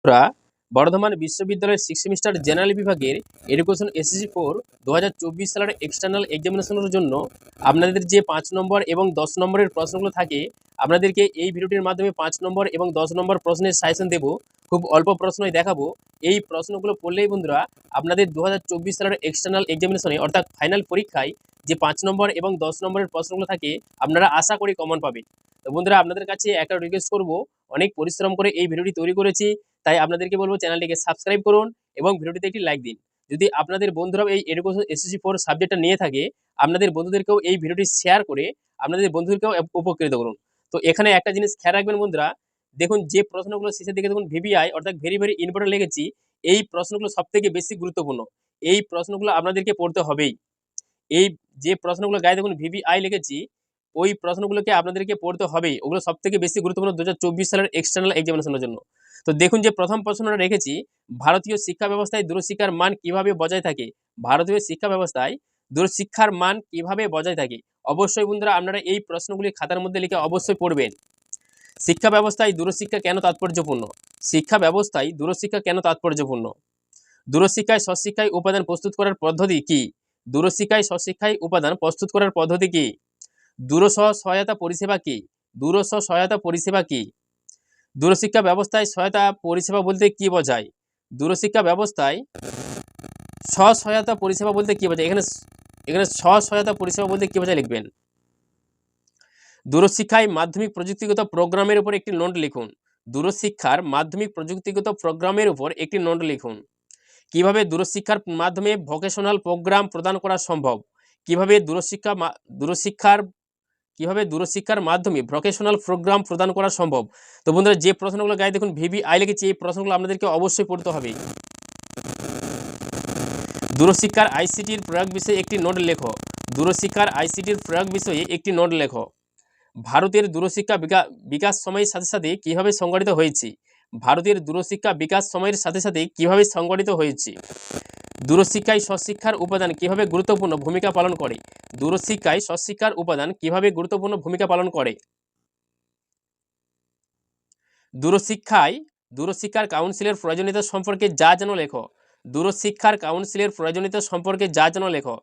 আমরা বর্ধমান বিশ্ববিদ্যালয়ের 6 semester general বিভাগের এডুকেশন এসএসসি 4 2024 সালের এক্সটার্নাল এক্সামিনেশনের জন্য আপনাদের যে 5 নম্বর এবং 10 নম্বরের প্রশ্নগুলো থাকে আপনাদেরকে এই ভিডিওটির মাধ্যমে 5 নম্বর এবং 10 নম্বর প্রশ্নের সাজেশন দেব। খুব অল্প প্রশ্নই দেখাবো। এই প্রশ্নগুলো পড়লেই বন্ধুরা আপনাদের 2024 সালের এক্সটার্নাল এক্সামিনেশনে অর্থাৎ ফাইনাল পরীক্ষায় যে 5 নম্বর এবং 10 নম্বরের প্রশ্নগুলো থাকে আপনারা আশা করি কমন পাবে। তো বন্ধুরা আপনাদের কাছে একটা রিকোয়েস্ট করব, অনেক পরিশ্রম করে এই ভিডিওটি তৈরি করেছি, তাই আপনাদেরকে বলবো চ্যানেলটিকে সাবস্ক্রাইব করুন এবং ভিডিওটিতে একটি লাইক দিন। যদি আপনাদের বন্ধুরাও এই এডুকেশন এসএসসি 4 সাবজেক্টটা নিয়ে থাকে আপনাদের বন্ধুদেরকেও এই ভিডিওটি শেয়ার করে আপনাদের বন্ধুদেরকেও উপকৃত করুন। তো এখানে একটা জিনিস খেয়াল রাখবেন বন্ধুরা, দেখুন যে প্রশ্নগুলো শেষের দিকে দেখুন ভিভিআই অর্থাৎ ভেরি ভেরি ইম্পর্টেন্ট লিখেছি, এই প্রশ্নগুলো সবথেকে বেশি গুরুত্বপূর্ণ। এই প্রশ্নগুলো আপনাদেরকে পড়তে হবেই। এই যে প্রশ্নগুলো গায়ে দেখুন ভিভিআই লিখেছি, ওই প্রশ্নগুলোকে আপনাদেরকে পড়তে হবেই। ওগুলো সবথেকে বেশি গুরুত্বপূর্ণ 2024 সালের এক্সটার্নাল এক্সামিনেশনের জন্য। তো দেখুন যে প্রথম প্রশ্নটা রেখেছি, ভারতীয় শিক্ষা ব্যবস্থায় দূরশিক্ষার মান কিভাবে বজায় থাকে? ভারতীয় শিক্ষা ব্যবস্থায় দূরশিক্ষার মান কিভাবে বজায় থাকে? অবশ্যই বন্ধুরা আপনারা এই প্রশ্নগুলি খাতার মধ্যে লিখে অবশ্যই পড়বেন। শিক্ষা ব্যবস্থায় দূরশিক্ষা কেন তাৎপর্যপূর্ণ? শিক্ষা ব্যবস্থায় দূরশিক্ষা কেন তাৎপর্যপূর্ণ? দূরশিক্ষায় স্বশিক্ষায় উপাদান প্রস্তুত করার পদ্ধতি কি? দূরশিক্ষায় স্বশিক্ষায় উপাদান প্রস্তুত করার পদ্ধতি কি? দূরসহ সহায়তা পরিষেবা কি? দূরসহ সহায়তা পরিষেবা কি? দূরশিক্ষা ব্যবস্থায় সহায়তা পরিষেবা বলতে কি বোঝায়? দূরশিক্ষা ব্যবস্থায় স্ব-সহায়তা পরিষেবা বলতে কি বোঝায়? এখানে এখানে স্ব-সহায়তা পরিষেবা বলতে কি বোঝায় লিখবেন। দূরশিক্ষায় মাধ্যমিক প্রযুক্তিগত প্রোগ্রামের উপর একটি নোট লিখুন। দূরশিক্ষার মাধ্যমিক প্রযুক্তিগত প্রোগ্রামের উপর একটি নোট লিখুন। কিভাবে দূরশিক্ষার মাধ্যমে ভোকেশনাল প্রোগ্রাম প্রদান করা সম্ভব? কিভাবে দূরশিক্ষার মাধ্যমে ভোকেশনাল প্রোগ্রাম প্রদান করা সম্ভব? তো বন্ধুরা যে প্রশ্নগুলো গায়ে দেখুন ভিভিআই লিখেছি, এই প্রশ্নগুলো আপনাদেরকে অবশ্যই পড়তে হবে। দূরশিক্ষার আইসিটির প্রয়োগ বিষয়ে একটি নোট লেখো। দূরশিক্ষার আইসিটির প্রয়োগ বিষয়ে একটি নোট লেখো। ভারতের দূরশিক্ষা বিকাশ সময়ের সাথে সাথে কিভাবে সংগঠিত হয়েছে? ভারতের দূরশিক্ষা বিকাশ সময়ের সাথে সাথে কিভাবে সংগঠিত হয়েছে? দূরশিক্ষায় স্বশিক্ষার উপাদান কিভাবে গুরুত্বপূর্ণ ভূমিকা পালন করে? দূরশিক্ষায় স্বশিক্ষার উপাদান কিভাবে গুরুত্বপূর্ণ ভূমিকা পালন করে? দূরশিক্ষার কাউন্সিলের প্রয়োজনীয়তা সম্পর্কে যা যেন লেখো। দূরশিক্ষার কাউন্সিলের প্রয়োজনীয়তা সম্পর্কে যা যেন লেখো।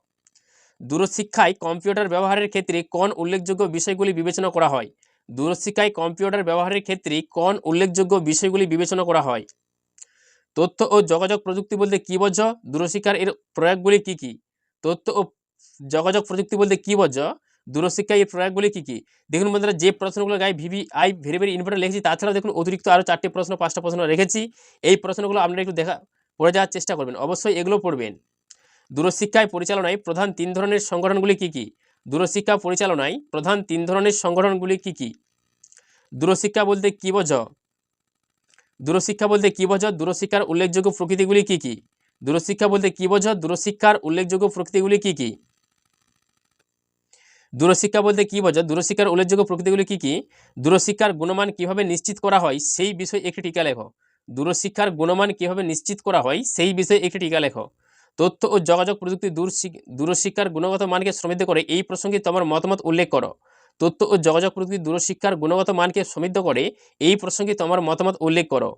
দূরশিক্ষায় কম্পিউটার ব্যবহারের ক্ষেত্রে কোন উল্লেখযোগ্য বিষয়গুলি বিবেচনা করা হয়? দূরশিক্ষায় কম্পিউটার ব্যবহারের ক্ষেত্রে কোন উল্লেখযোগ্য বিষয়গুলি বিবেচনা করা হয়? তথ্য ও যোগাযোগ প্রযুক্তি বলতে কি বোঝো? দূরশিক্ষার এর প্রয়োগগুলি কি কি? তথ্য ও যোগাযোগ প্রযুক্তি বলতে কি বোঝো? দূরশিক্ষায় এর প্রয়োগগুলি কি কি? দেখুন বন্ধুরা যে প্রশ্নগুলো গায়ে ভিভিআই ভেরি ভেরি ইম্পর্টেন্ট লিখেছি, তাছাড়া দেখুন অতিরিক্ত আরও 4টি প্রশ্ন 5টা প্রশ্ন রেখেছি। এই প্রশ্নগুলো আপনারা একটু পড়ে যাওয়ার চেষ্টা করবেন, অবশ্যই এগুলো পড়বেন। দূরশিক্ষায় পরিচালনায় প্রধান 3 ধরনের সংগঠনগুলি কি কি? দূরশিক্ষা পরিচালনায় প্রধান 3 ধরনের সংগঠনগুলি কি কি? দূরশিক্ষা বলতে কি বোঝো? দূরশিক্ষা বলতে কি বোঝো? দূরশিক্ষার উল্লেখযোগ্য প্রকৃতিগুলি কি কি? দূরশিক্ষা বলতে কি বোঝো? দূরশিক্ষার উল্লেখযোগ্য প্রকৃতিগুলি কি কি? দূরশিক্ষা বলতে কি বোঝো? দূরশিক্ষার উল্লেখযোগ্য প্রকৃতিগুলি কি কি? দূরশিক্ষার গুণমান কিভাবে নিশ্চিত করা হয় সেই বিষয়ে একটি টিকা লেখো। দূরশিক্ষার গুণমান কিভাবে নিশ্চিত করা হয় সেই বিষয়ে একটি টিকা লেখো। তথ্য ও যোগাযোগ প্রযুক্তি দূরশিক্ষার গুণগত মানকে সমৃদ্ধ করে, এই প্রসঙ্গে তোমার মতামত উল্লেখ করো। তথ্য ও যোগাযোগ প্রযুক্তি দূরশিক্ষার গুণগত মানকে সমৃদ্ধ করে, এই প্রসঙ্গে তোমার মতামত উল্লেখ করো।